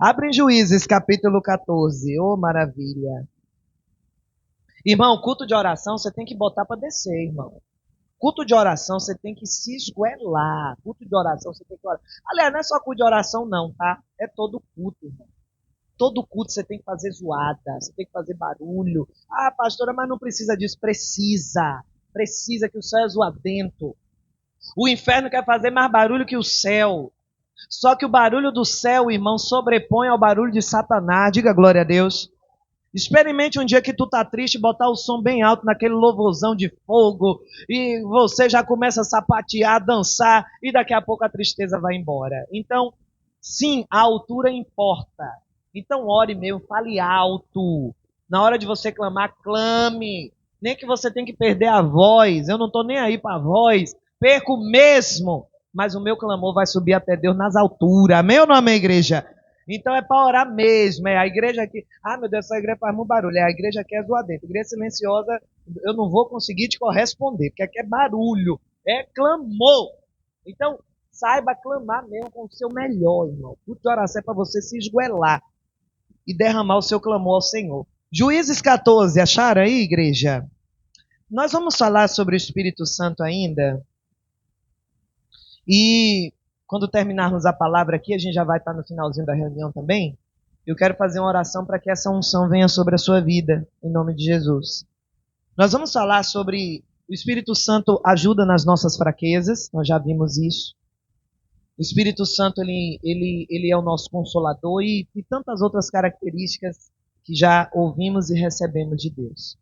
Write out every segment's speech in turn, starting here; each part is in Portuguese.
Abre em Juízes, capítulo 14. Oh, maravilha. Irmão, culto de oração você tem que botar para descer, irmão. Culto de oração você tem que se esguelar. Culto de oração você tem que orar. Aliás, não é só culto de oração não, tá? É todo culto, irmão. Todo culto você tem que fazer zoada, você tem que fazer barulho. Ah, pastora, mas não precisa disso. Precisa. Precisa, que o céu é zoadento. O inferno quer fazer mais barulho que o céu. Só que o barulho do céu, irmão, sobrepõe ao barulho de Satanás. Diga glória a Deus. Experimente um dia que tu tá triste, botar o som bem alto naquele louvorzão de fogo e você já começa a sapatear, dançar e daqui a pouco a tristeza vai embora. Então, sim, a altura importa. Então ore mesmo, fale alto. Na hora de você clamar, clame. Nem que você tenha que perder a voz. Eu não tô nem aí para a voz. Perco mesmo. Mas o meu clamor vai subir até Deus nas alturas. Amém ou não amém, igreja? Então é para orar mesmo. É a igreja aqui. Ah, meu Deus, essa igreja faz muito barulho. É a igreja aqui é zoada dentro. Igreja silenciosa, eu não vou conseguir te corresponder, porque aqui é barulho. É clamor. Então, saiba clamar mesmo com o seu melhor, irmão. Culto de oração é para você se esguelar e derramar o seu clamor ao Senhor. Juízes 14, acharam aí, igreja? Nós vamos falar sobre o Espírito Santo ainda. E quando terminarmos a palavra aqui, a gente já vai estar no finalzinho da reunião também. Eu quero fazer uma oração para que essa unção venha sobre a sua vida, em nome de Jesus. Nós vamos falar sobre o Espírito Santo ajuda nas nossas fraquezas, nós já vimos isso. O Espírito Santo, ele é o nosso consolador e tantas outras características que já ouvimos e recebemos de Deus.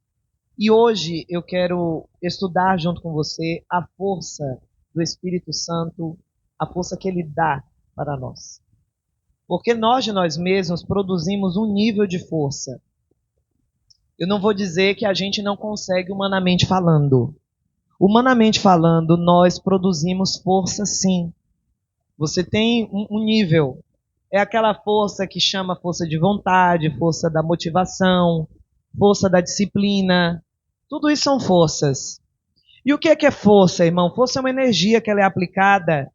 E hoje eu quero estudar junto com você a força do Espírito Santo, a força que ele dá para nós. Porque nós de nós mesmos produzimos um nível de força. Eu não vou dizer que a gente não consegue humanamente falando. Humanamente falando, nós produzimos força sim. Você tem um nível. É aquela força que chama força de vontade, força da motivação, força da disciplina. Tudo isso são forças. E o que é força, irmão? Força é uma energia que ela é aplicada.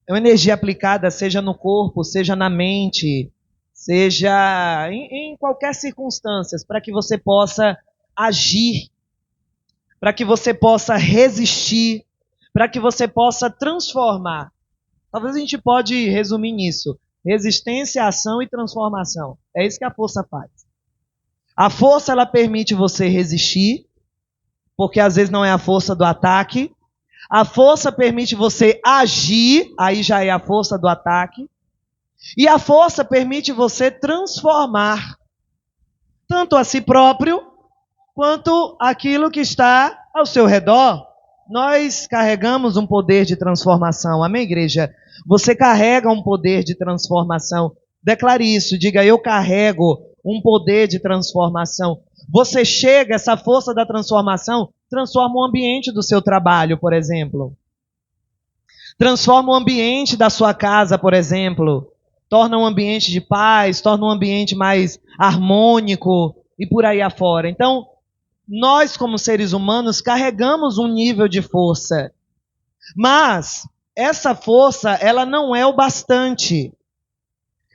É uma energia aplicada, seja no corpo, seja na mente, seja em qualquer circunstância, para que você possa agir, para que você possa resistir, para que você possa transformar. Talvez a gente pode resumir nisso. Resistência, ação e transformação. É isso que a força faz. A força, ela permite você resistir, porque às vezes não é a força do ataque. A força permite você agir, aí já é a força do ataque. E a força permite você transformar tanto a si próprio, quanto aquilo que está ao seu redor. Nós carregamos um poder de transformação. Amém, igreja? Você carrega um poder de transformação. Declare isso, diga: eu carrego um poder de transformação. Você chega, essa força da transformação, transforma o ambiente do seu trabalho, por exemplo. Transforma o ambiente da sua casa, por exemplo. Torna um ambiente de paz, torna um ambiente mais harmônico e por aí afora. Então, nós como seres humanos carregamos um nível de força. Mas essa força, ela não é o bastante.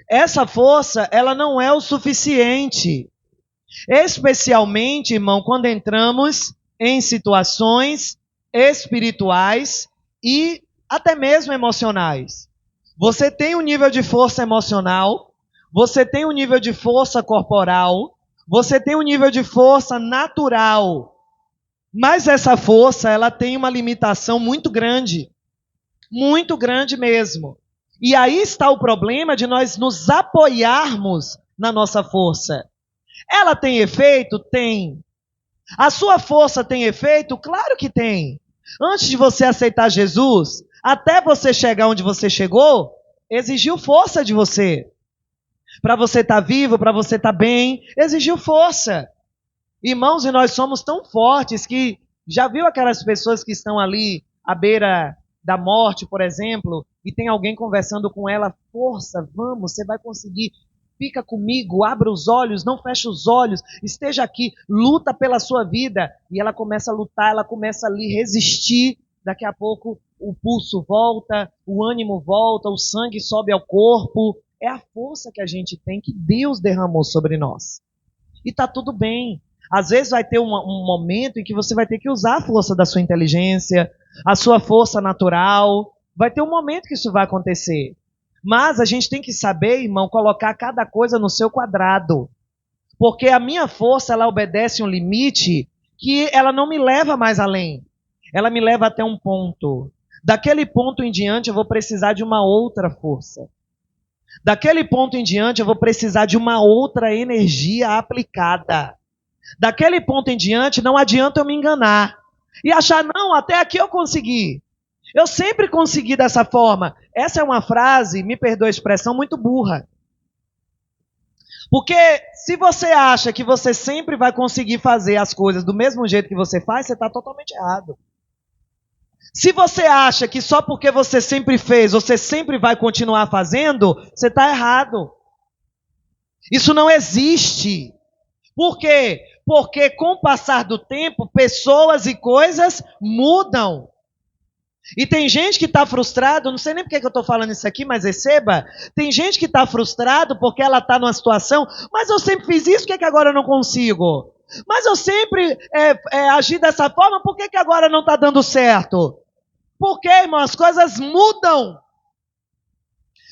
Essa força, ela não é o suficiente. Especialmente, irmão, quando entramos em situações espirituais e até mesmo emocionais. Você tem um nível de força emocional, você tem um nível de força corporal, você tem um nível de força natural. Mas essa força, ela tem uma limitação muito grande mesmo. E aí está o problema de nós nos apoiarmos na nossa força. Ela tem efeito? Tem. A sua força tem efeito? Claro que tem. Antes de você aceitar Jesus, até você chegar onde você chegou, exigiu força de você. Para você estar vivo, para você estar bem, exigiu força. Irmãos, e nós somos tão fortes que já viu aquelas pessoas que estão ali à beira da morte, por exemplo, e tem alguém conversando com ela: força, vamos, você vai conseguir. Fica comigo, abra os olhos, não feche os olhos, esteja aqui, luta pela sua vida. E ela começa a lutar, ela começa ali a resistir. Daqui a pouco o pulso volta, o ânimo volta, o sangue sobe ao corpo. É a força que a gente tem que Deus derramou sobre nós. E tá tudo bem. Às vezes vai ter um momento em que você vai ter que usar a força da sua inteligência, a sua força natural. Vai ter um momento que isso vai acontecer. Mas a gente tem que saber, irmão, colocar cada coisa no seu quadrado. Porque a minha força, ela obedece um limite que ela não me leva mais além. Ela me leva até um ponto. Daquele ponto em diante eu vou precisar de uma outra força. Daquele ponto em diante eu vou precisar de uma outra energia aplicada. Daquele ponto em diante não adianta eu me enganar e achar, não, até aqui eu consegui. Eu sempre consegui dessa forma. Essa é uma frase, me perdoe a expressão, muito burra. Porque se você acha que você sempre vai conseguir fazer as coisas do mesmo jeito que você faz, você está totalmente errado. Se você acha que só porque você sempre fez, você sempre vai continuar fazendo, você está errado. Isso não existe. Por quê? Porque com o passar do tempo, pessoas e coisas mudam. E tem gente que está frustrado, não sei nem porque que eu estou falando isso aqui, mas receba. Tem gente que está frustrado porque ela está numa situação, mas eu sempre fiz isso, por que, que agora eu não consigo? Mas eu sempre agi dessa forma, por que, que agora não está dando certo? Porque, irmão, as coisas mudam.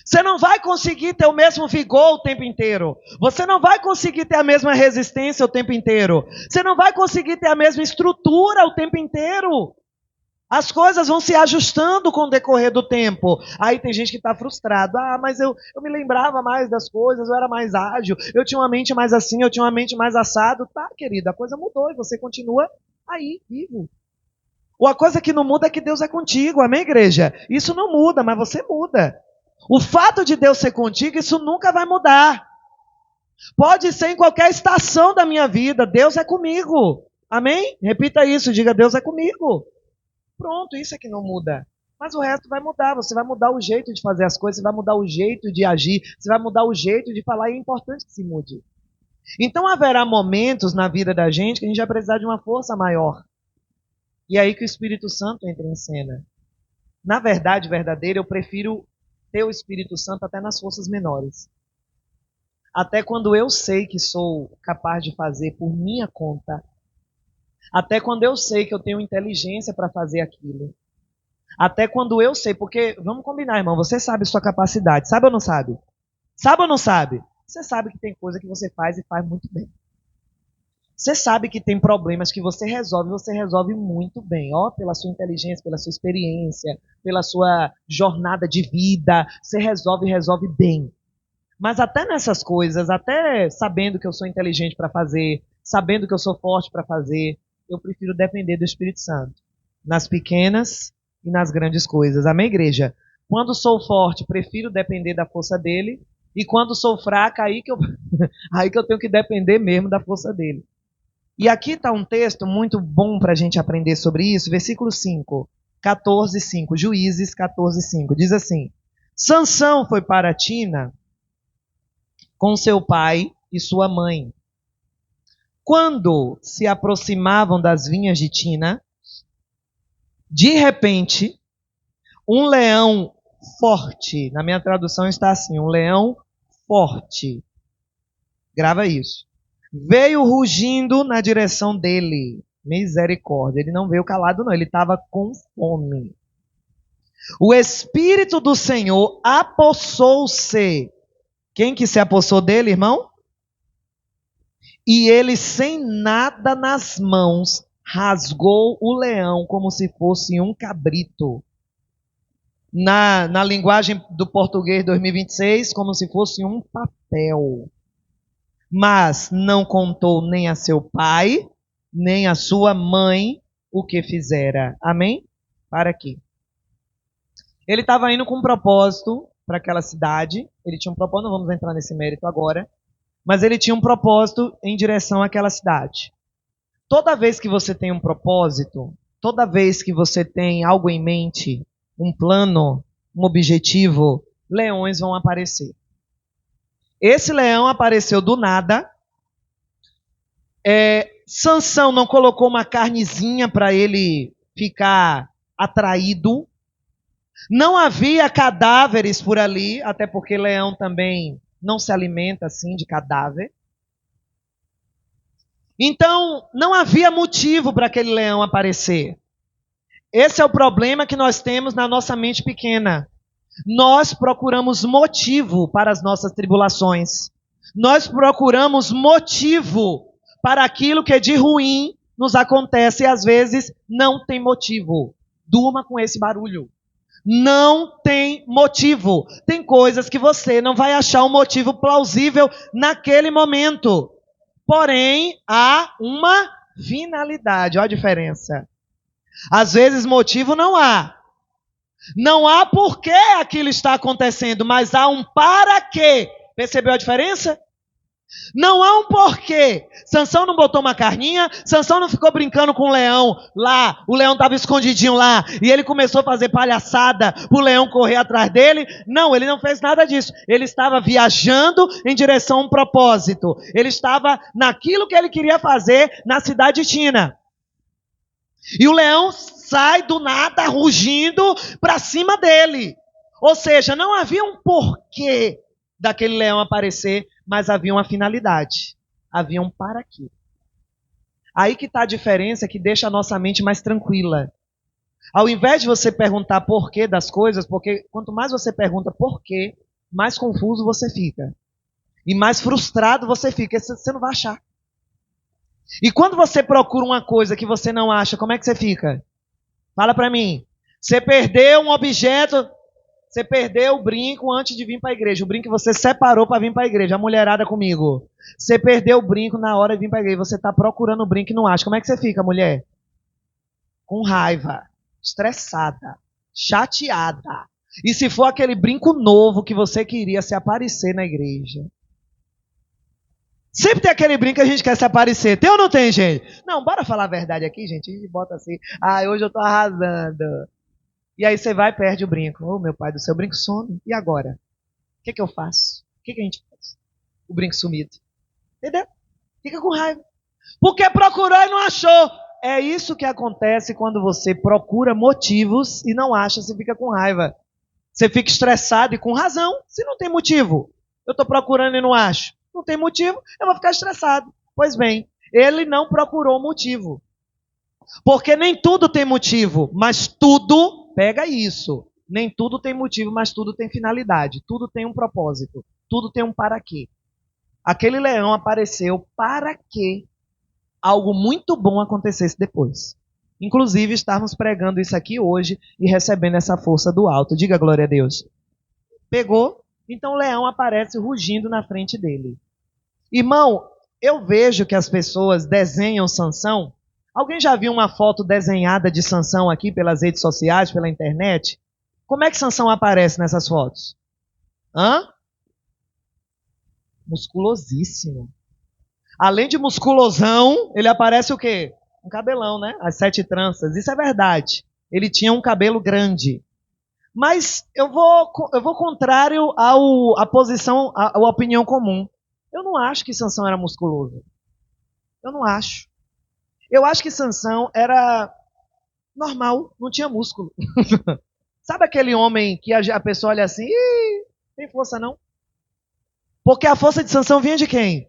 Você não vai conseguir ter o mesmo vigor o tempo inteiro. Você não vai conseguir ter a mesma resistência o tempo inteiro. Você não vai conseguir ter a mesma estrutura o tempo inteiro. As coisas vão se ajustando com o decorrer do tempo. Aí tem gente que está frustrado. Ah, mas eu me lembrava mais das coisas, eu era mais ágil, eu tinha uma mente mais assim, eu tinha uma mente mais assado. Tá, querida, a coisa mudou e você continua aí, vivo. Ou a coisa que não muda é que Deus é contigo, amém, igreja? Isso não muda, mas você muda. O fato de Deus ser contigo, isso nunca vai mudar. Pode ser em qualquer estação da minha vida, Deus é comigo. Amém? Repita isso, diga, Deus é comigo. Pronto, isso é que não muda. Mas o resto vai mudar, você vai mudar o jeito de fazer as coisas, você vai mudar o jeito de agir, você vai mudar o jeito de falar, e é importante que se mude. Então haverá momentos na vida da gente que a gente vai precisar de uma força maior. E é aí que o Espírito Santo entra em cena. Na verdade verdadeira, eu prefiro ter o Espírito Santo até nas forças menores. Até quando eu sei que sou capaz de fazer por minha conta. Até quando eu sei que eu tenho inteligência para fazer aquilo. Até quando eu sei, porque, vamos combinar, irmão, você sabe sua capacidade, sabe ou não sabe? Sabe ou não sabe? Você sabe que tem coisa que você faz e faz muito bem. Você sabe que tem problemas que você resolve muito bem. Ó, pela sua inteligência, pela sua experiência, pela sua jornada de vida, você resolve bem. Mas até nessas coisas, até sabendo que eu sou inteligente para fazer, sabendo que eu sou forte para fazer, eu prefiro depender do Espírito Santo. Nas pequenas e nas grandes coisas. Amém, igreja? Quando sou forte, prefiro depender da força dele. E quando sou fraca, aí que eu tenho que depender mesmo da força dele. E aqui está um texto muito bom para a gente aprender sobre isso. Versículo 5, 14:5. Juízes 14:5. Diz assim: Sansão foi para Tina com seu pai e sua mãe. Quando se aproximavam das vinhas de Tina, de repente, um leão forte, na minha tradução está assim, um leão forte, grava isso, veio rugindo na direção dele. Misericórdia, ele não veio calado não, ele estava com fome. O Espírito do Senhor apossou-se. Quem que se apossou dele, irmão? E ele, sem nada nas mãos, rasgou o leão como se fosse um cabrito. Na linguagem do português 2026, como se fosse um papel. Mas não contou nem a seu pai, nem a sua mãe o que fizera. Amém? Para aqui. Ele estava indo com um propósito para aquela cidade. Ele tinha um propósito, não vamos entrar nesse mérito agora. Mas ele tinha um propósito em direção àquela cidade. Toda vez que você tem um propósito, toda vez que você tem algo em mente, um plano, um objetivo, leões vão aparecer. Esse leão apareceu do nada. Sansão não colocou uma carnezinha para ele ficar atraído. Não havia cadáveres por ali, até porque leão também não se alimenta assim de cadáver. Então, não havia motivo para aquele leão aparecer. Esse é o problema que nós temos na nossa mente pequena. Nós procuramos motivo para as nossas tribulações. Nós procuramos motivo para aquilo que de ruim nos acontece e às vezes não tem motivo. Durma com esse barulho. Não tem motivo. Tem coisas que você não vai achar um motivo plausível naquele momento. Porém, há uma finalidade. Olha a diferença. Às vezes motivo não há. Não há por que aquilo está acontecendo, mas há um para quê. Percebeu a diferença? Não há um porquê. Sansão não botou uma carninha, Sansão não ficou brincando com o leão lá, o leão estava escondidinho lá, e ele começou a fazer palhaçada para o leão correr atrás dele. Não, ele não fez nada disso. Ele estava viajando em direção a um propósito. Ele estava naquilo que ele queria fazer na cidade de Tina. E o leão sai do nada rugindo para cima dele. Ou seja, não havia um porquê daquele leão aparecer, mas havia uma finalidade. Havia um para quê. Aí que está a diferença que deixa a nossa mente mais tranquila. Ao invés de você perguntar porquê das coisas, porque quanto mais você pergunta porquê, mais confuso você fica. E mais frustrado você fica, você não vai achar. E quando você procura uma coisa que você não acha, como é que você fica? Fala para mim. Você perdeu um objeto, você perdeu o brinco antes de vir para a igreja. O brinco que você separou para vir para a igreja. A mulherada comigo. Você perdeu o brinco na hora de vir para a igreja. Você está procurando o brinco e não acha. Como é que você fica, mulher? Com raiva, estressada, chateada. E se for aquele brinco novo que você queria se aparecer na igreja? Sempre tem aquele brinco que a gente quer se aparecer. Tem ou não tem, gente? Não, bora falar a verdade aqui, gente. A gente bota assim. Hoje eu tô arrasando. E aí você vai e perde o brinco. Ô, meu pai do céu, o brinco some. E agora? O que eu faço? O que a gente faz? O brinco sumido. Entendeu? Fica com raiva. Porque procurou e não achou. É isso que acontece quando você procura motivos e não acha, você fica com raiva. Você fica estressado e com razão, se não tem motivo. Eu estou procurando e não acho. Não tem motivo, eu vou ficar estressado. Pois bem, ele não procurou motivo. Porque nem tudo tem motivo, mas tudo, pega isso. Nem tudo tem motivo, mas tudo tem finalidade. Tudo tem um propósito. Tudo tem um para quê. Aquele leão apareceu para que algo muito bom acontecesse depois. Inclusive, estarmos pregando isso aqui hoje e recebendo essa força do alto. Diga glória a Deus. Pegou? Então o leão aparece rugindo na frente dele. Irmão, eu vejo que as pessoas desenham Sansão. Alguém já viu uma foto desenhada de Sansão aqui pelas redes sociais, pela internet? Como é que Sansão aparece nessas fotos? Musculosíssimo. Além de musculosão, ele aparece o quê? Um cabelão, né? As 7 tranças. Isso é verdade. Ele tinha um cabelo grande. Mas eu vou contrário à posição, à opinião comum. Eu não acho que Sansão era musculoso. Eu não acho. Eu acho que Sansão era normal, não tinha músculo. Sabe aquele homem que a pessoa olha assim, ih, tem força não? Porque a força de Sansão vinha de quem?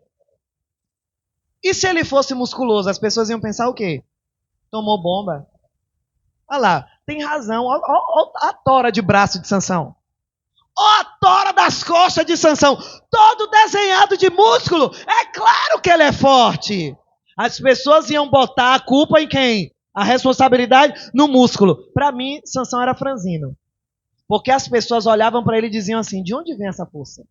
E se ele fosse musculoso, as pessoas iam pensar o quê? Tomou bomba. Olha lá, tem razão. Olha a tora de braço de Sansão. Olha a tora das costas de Sansão. Todo desenhado de músculo. É claro que ele é forte. As pessoas iam botar a culpa em quem? A responsabilidade no músculo. Para mim, Sansão era franzino. Porque as pessoas olhavam para ele e diziam assim, de onde vem essa força?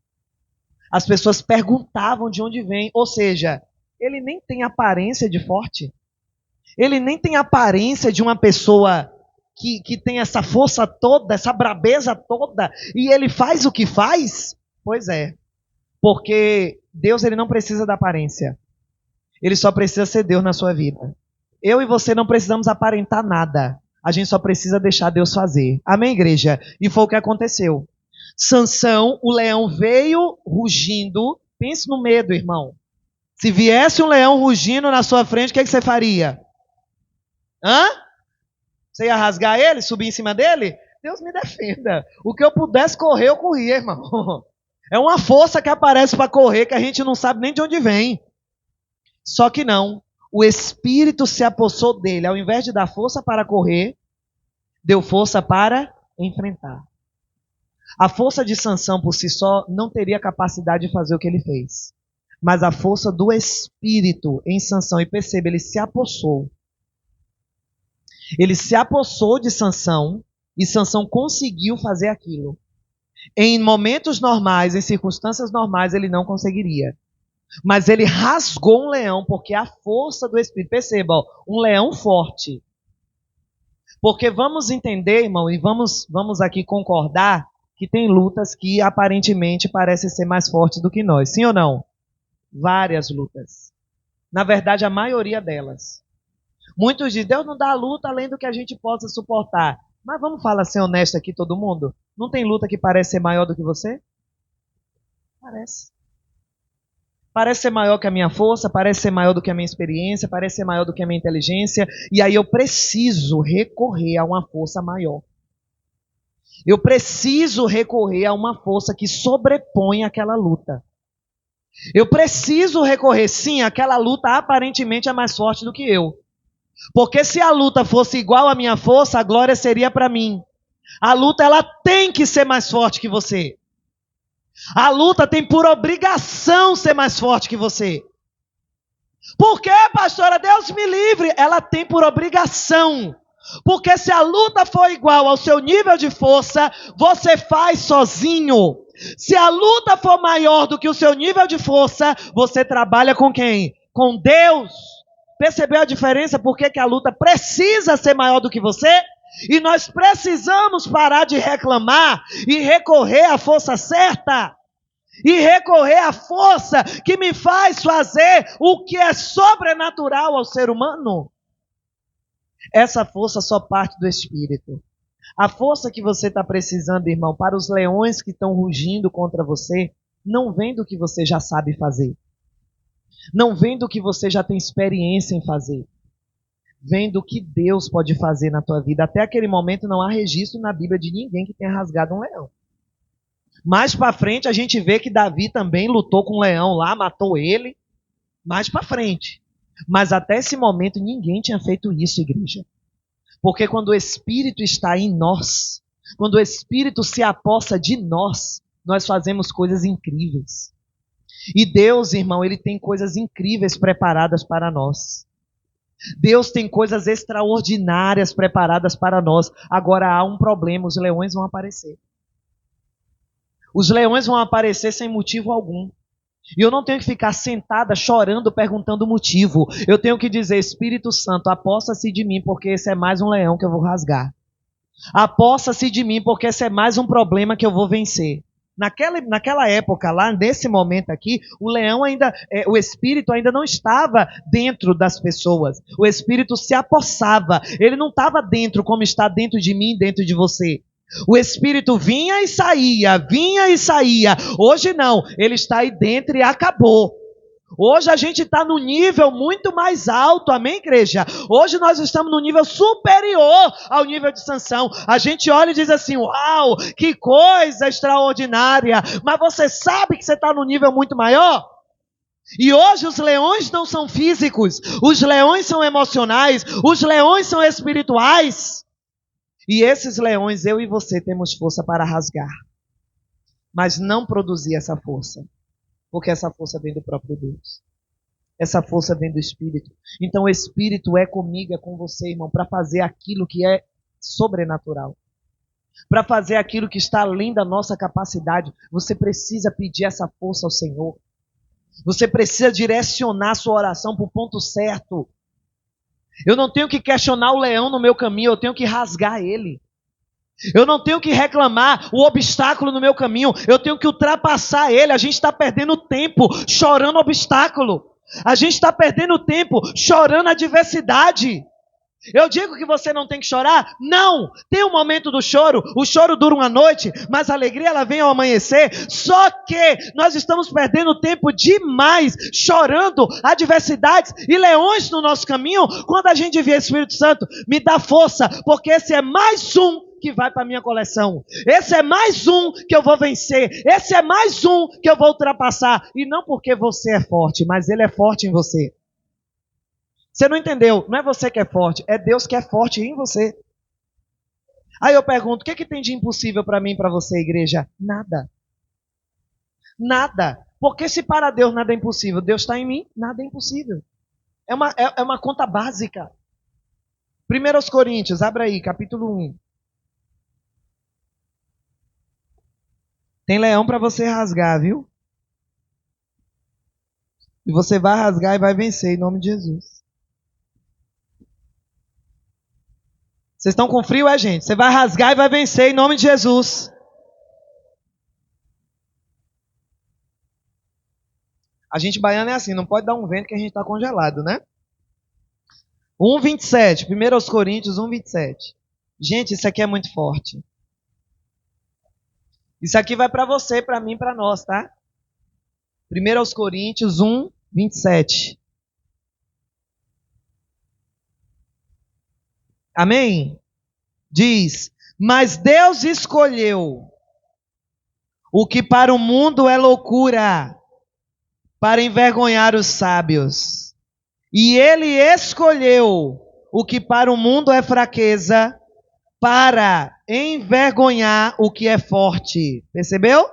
As pessoas perguntavam de onde vem. Ou seja, ele nem tem aparência de forte. Ele nem tem aparência de uma pessoa que tem essa força toda, essa brabeza toda, e ele faz o que faz? Pois é. Porque Deus ele não precisa da aparência. Ele só precisa ser Deus na sua vida. Eu e você não precisamos aparentar nada. A gente só precisa deixar Deus fazer. Amém, igreja? E foi o que aconteceu. Sansão, o leão veio rugindo. Pense no medo, irmão. Se viesse um leão rugindo na sua frente, o que você faria? Você ia rasgar ele, subir em cima dele? Deus me defenda. O que eu pudesse correr, eu corria, irmão. É uma força que aparece para correr que a gente não sabe nem de onde vem. Só que não. O Espírito se apossou dele. Ao invés de dar força para correr, deu força para enfrentar. A força de Sansão por si só não teria capacidade de fazer o que ele fez. Mas a força do Espírito em Sansão, e perceba, ele se apossou. Ele se apossou de Sansão e Sansão conseguiu fazer aquilo. Em momentos normais, em circunstâncias normais, ele não conseguiria. Mas ele rasgou um leão, porque a força do Espírito, perceba, ó, um leão forte. Porque vamos entender, irmão, e vamos aqui concordar que tem lutas que aparentemente parecem ser mais fortes do que nós. Sim ou não? Várias lutas. Na verdade, a maioria delas. Muitos dizem, Deus não dá luta além do que a gente possa suportar. Mas vamos falar ser honesto aqui, todo mundo? Não tem luta que parece ser maior do que você? Parece. Parece ser maior que a minha força, parece ser maior do que a minha experiência, parece ser maior do que a minha inteligência. E aí eu preciso recorrer a uma força maior. Eu preciso recorrer a uma força que sobrepõe aquela luta. Eu preciso recorrer, sim, aquela luta aparentemente é mais forte do que eu. Porque se a luta fosse igual à minha força, a glória seria para mim. A luta, ela tem que ser mais forte que você. A luta tem por obrigação ser mais forte que você. Por quê, pastora? Deus me livre. Ela tem por obrigação. Porque se a luta for igual ao seu nível de força, você faz sozinho. Se a luta for maior do que o seu nível de força, você trabalha com quem? Com Deus. Percebeu a diferença? Por que a luta precisa ser maior do que você? E nós precisamos parar de reclamar e recorrer à força certa. E recorrer à força que me faz fazer o que é sobrenatural ao ser humano. Essa força só parte do Espírito. A força que você está precisando, irmão, para os leões que estão rugindo contra você, não vem do que você já sabe fazer. Não vem do que você já tem experiência em fazer. Vem do que Deus pode fazer na tua vida. Até aquele momento não há registro na Bíblia de ninguém que tenha rasgado um leão. Mais para frente a gente vê que Davi também lutou com um leão lá, matou ele. Mais para frente. Mas até esse momento ninguém tinha feito isso, igreja. Porque quando o Espírito está em nós, quando o Espírito se apossa de nós, nós fazemos coisas incríveis. E Deus, irmão, Ele tem coisas incríveis preparadas para nós. Deus tem coisas extraordinárias preparadas para nós. Agora há um problema, os leões vão aparecer. Os leões vão aparecer sem motivo algum. E eu não tenho que ficar sentada chorando, perguntando o motivo. Eu tenho que dizer, Espírito Santo, aposta-se de mim, porque esse é mais um leão que eu vou rasgar. Aposta-se de mim, porque esse é mais um problema que eu vou vencer. Naquela época, lá nesse momento aqui, o leão ainda, o Espírito ainda não estava dentro das pessoas. O Espírito se apossava. Ele não estava dentro como está dentro de mim, dentro de você. O Espírito vinha e saía, vinha e saía. Hoje não, ele está aí dentro e acabou. Hoje a gente está no nível muito mais alto, amém, igreja? Hoje nós estamos no nível superior ao nível de Sansão. A gente olha e diz assim, uau, que coisa extraordinária. Mas você sabe que você está no nível muito maior? E hoje os leões não são físicos, os leões são emocionais, os leões são espirituais. E esses leões, eu e você, temos força para rasgar. Mas não produzir essa força. Porque essa força vem do próprio Deus. Essa força vem do Espírito. Então o Espírito é comigo, é com você, irmão, para fazer aquilo que é sobrenatural. Para fazer aquilo que está além da nossa capacidade. Você precisa pedir essa força ao Senhor. Você precisa direcionar a sua oração para o ponto certo. Eu não tenho que questionar o leão no meu caminho, eu tenho que rasgar ele. Eu não tenho que reclamar o obstáculo no meu caminho, eu tenho que ultrapassar ele. A gente está perdendo tempo chorando obstáculo. A gente está perdendo tempo chorando adversidade. Eu digo que você não tem que chorar? Não! Tem um momento do choro, o choro dura uma noite, mas a alegria ela vem ao amanhecer. Só que nós estamos perdendo tempo demais chorando adversidades e leões no nosso caminho, quando a gente vê Espírito Santo, me dá força, porque esse é mais um que vai para a minha coleção. Esse é mais um que eu vou vencer. Esse é mais um que eu vou ultrapassar. E não porque você é forte, mas ele é forte em você. Você não entendeu? Não é você que é forte, é Deus que é forte em você. Aí eu pergunto, o que tem de impossível para mim e para você, igreja? Nada. Nada. Porque se para Deus nada é impossível, Deus está em mim, nada é impossível. É uma conta básica. 1 Coríntios, abra aí, capítulo 1. Tem leão para você rasgar, viu? E você vai rasgar e vai vencer em nome de Jesus. Vocês estão com frio, gente? Você vai rasgar e vai vencer em nome de Jesus. A gente baiano é assim, não pode dar um vento que a gente está congelado, né? 1:27, 1 Coríntios 1:27. Gente, isso aqui é muito forte. Isso aqui vai para você, para mim, para nós, tá? 1 Coríntios 1:27. Amém? Diz, mas Deus escolheu o que para o mundo é loucura, para envergonhar os sábios. E Ele escolheu o que para o mundo é fraqueza, para envergonhar o que é forte. Percebeu?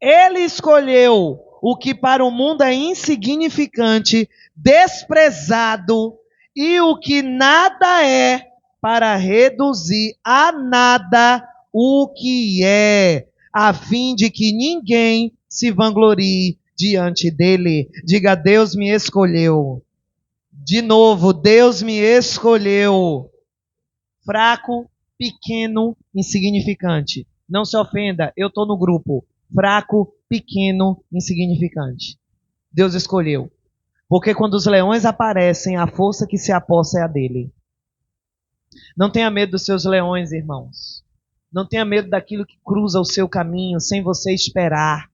Ele escolheu o que para o mundo é insignificante, desprezado, e o que nada é, para reduzir a nada o que é, a fim de que ninguém se vanglorie diante dele. Diga, Deus me escolheu. De novo, Deus me escolheu. Fraco, pequeno, insignificante. Não se ofenda, eu estou no grupo. Fraco, pequeno, insignificante. Deus escolheu. Porque quando os leões aparecem, a força que se apossa é a dele. Não tenha medo dos seus leões, irmãos. Não tenha medo daquilo que cruza o seu caminho sem você esperar.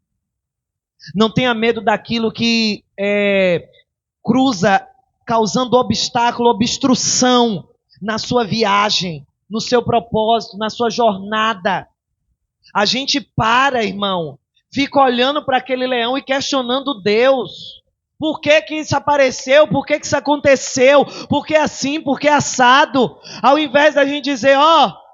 Não tenha medo daquilo que cruza causando obstáculo, obstrução na sua viagem, no seu propósito, na sua jornada. A gente para, irmão, fica olhando para aquele leão e questionando Deus. Por que que isso apareceu? Por que que isso aconteceu? Por que assim? Por que assado? Ao invés da gente dizer,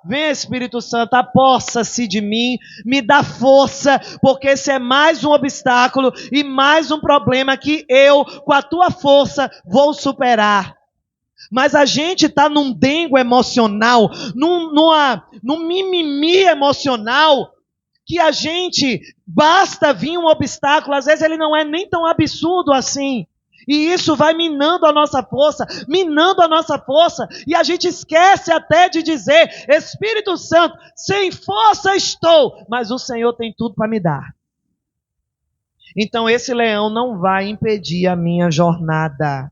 vem Espírito Santo, apossa-se de mim, me dá força, porque esse é mais um obstáculo e mais um problema que eu, com a tua força, vou superar. Mas a gente está num dengo emocional, num mimimi emocional, que a gente, basta vir um obstáculo, às vezes ele não é nem tão absurdo assim. E isso vai minando a nossa força, e a gente esquece até de dizer, Espírito Santo, sem força estou, mas o Senhor tem tudo para me dar. Então esse leão não vai impedir a minha jornada.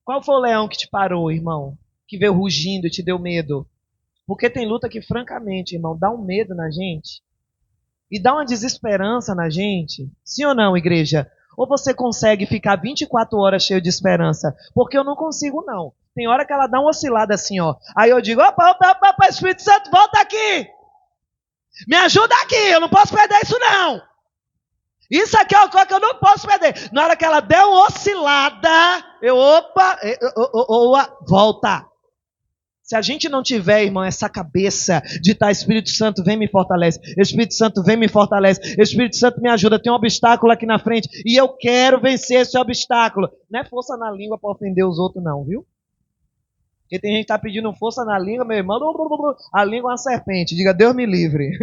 Qual foi o leão que te parou, irmão? Que veio rugindo e te deu medo? Porque tem luta que, francamente, irmão, dá um medo na gente. E dá uma desesperança na gente. Sim ou não, igreja? Ou você consegue ficar 24 horas cheio de esperança? Porque eu não consigo, não. Tem hora que ela dá uma oscilada assim, ó. Aí eu digo, opa, Espírito Santo, volta aqui. Me ajuda aqui, eu não posso perder isso, não. Isso aqui é uma coisa que eu não posso perder. Na hora que ela der uma oscilada, volta. Se a gente não tiver, irmão, essa cabeça de estar, Espírito Santo, vem me fortalece. Espírito Santo, vem me fortalece. Espírito Santo, me ajuda. Tem um obstáculo aqui na frente e eu quero vencer esse obstáculo. Não é força na língua para ofender os outros, não, viu? Porque tem gente que está pedindo força na língua, meu irmão. A língua é uma serpente. Diga, Deus me livre.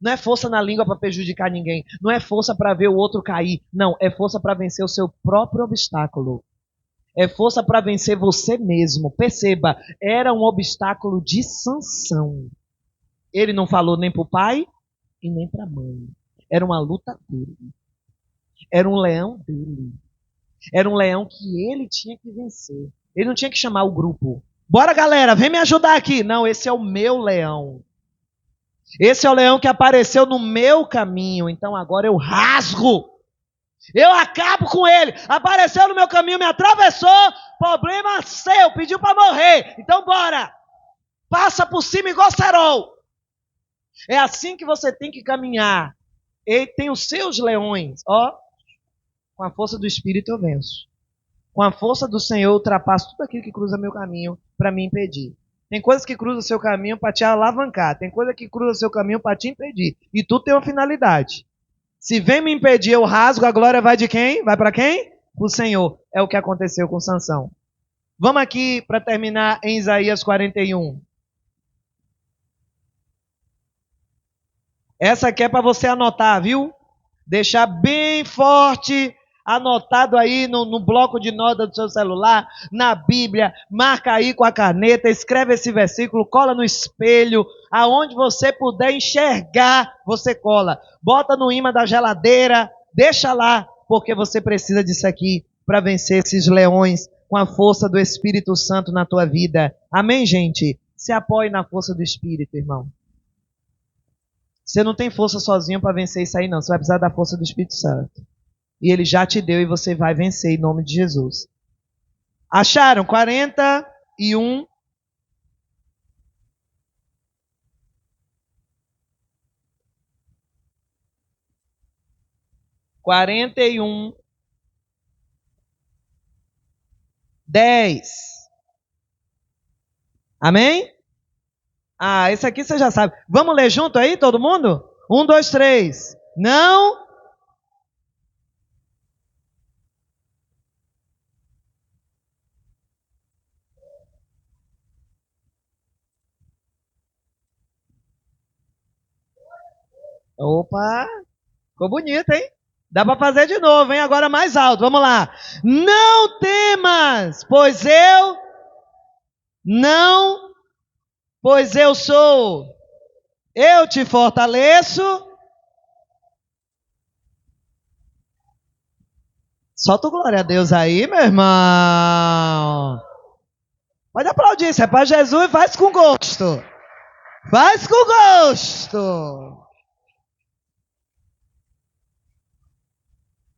Não é força na língua para prejudicar ninguém. Não é força para ver o outro cair. Não, é força para vencer o seu próprio obstáculo. É força para vencer você mesmo. Perceba, era um obstáculo de Sansão. Ele não falou nem para o pai e nem para a mãe. Era uma luta dele. Era um leão dele. Era um leão que ele tinha que vencer. Ele não tinha que chamar o grupo. Bora, galera, vem me ajudar aqui. Não, esse é o meu leão. Esse é o leão que apareceu no meu caminho. Então agora eu rasgo. Eu acabo com ele. Apareceu no meu caminho, me atravessou. Problema seu, pediu para morrer. Então bora. passa por cima igual cerol. É assim que você tem que caminhar. Ele tem os seus leões. Ó, com a força do Espírito eu venço. Com a força do Senhor eu ultrapasso tudo aquilo que cruza meu caminho para me impedir. Tem coisas que cruzam o seu caminho para te alavancar. Tem coisa que cruza o seu caminho para te impedir. E tudo tem uma finalidade. Se vem me impedir, eu rasgo, a glória vai de quem? Vai para quem? Para o Senhor. É o que aconteceu com Sansão. Vamos aqui para terminar em Isaías 41. Essa aqui é para você anotar, viu? Deixar bem forte, anotado aí no bloco de notas do seu celular, na Bíblia, marca aí com a caneta, escreve esse versículo, cola no espelho, aonde você puder enxergar, você cola. Bota no imã da geladeira, deixa lá, porque você precisa disso aqui para vencer esses leões com a força do Espírito Santo na tua vida. Amém, gente? Se apoie na força do Espírito, irmão. Você não tem força sozinho para vencer isso aí, não. Você vai precisar da força do Espírito Santo. E ele já te deu e você vai vencer em nome de Jesus. Acharam? 41. Quarenta e um. 10. Amém? Ah, esse aqui você já sabe. Vamos ler junto aí, todo mundo? 1, 2, 3. Não. Opa, ficou bonito, hein? Dá para fazer de novo, hein? Agora mais alto. Vamos lá. Não temas, pois eu sou. Eu te fortaleço. Solta o glória a Deus aí, meu irmão. Pode aplaudir, isso é para Jesus e faz com gosto. Faz com gosto.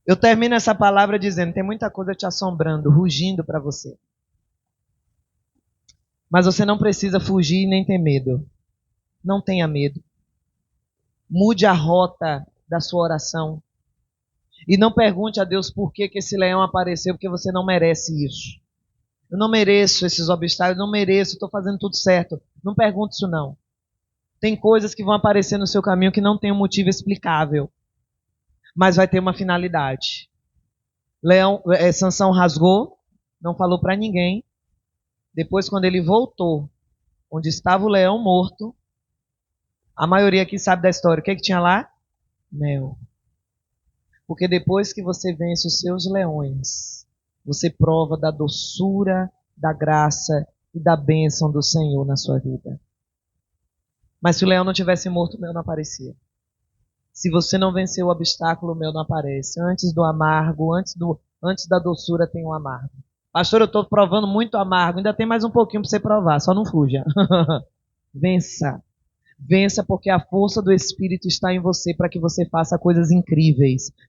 Eu termino essa palavra dizendo, tem muita coisa te assombrando, rugindo para você. Mas você não precisa fugir nem ter medo. Não tenha medo. Mude a rota da sua oração. E não pergunte a Deus por que esse leão apareceu, porque você não merece isso. Eu não mereço esses obstáculos, não mereço, estou fazendo tudo certo. Não pergunte isso não. Tem coisas que vão aparecer no seu caminho que não tem um motivo explicável. Mas vai ter uma finalidade. Sansão rasgou, não falou para ninguém. Depois, quando ele voltou, onde estava o leão morto, a maioria aqui sabe da história. O que tinha lá? Mel. Porque depois que você vence os seus leões, você prova da doçura, da graça e da bênção do Senhor na sua vida. Mas se o leão não tivesse morto, o mel não aparecia. Se você não venceu o obstáculo, o mel não aparece. Antes do amargo, antes da doçura tem o amargo. Pastor, eu estou provando muito amargo. Ainda tem mais um pouquinho para você provar. Só não fuja. Vença. Vença porque a força do Espírito está em você para que você faça coisas incríveis.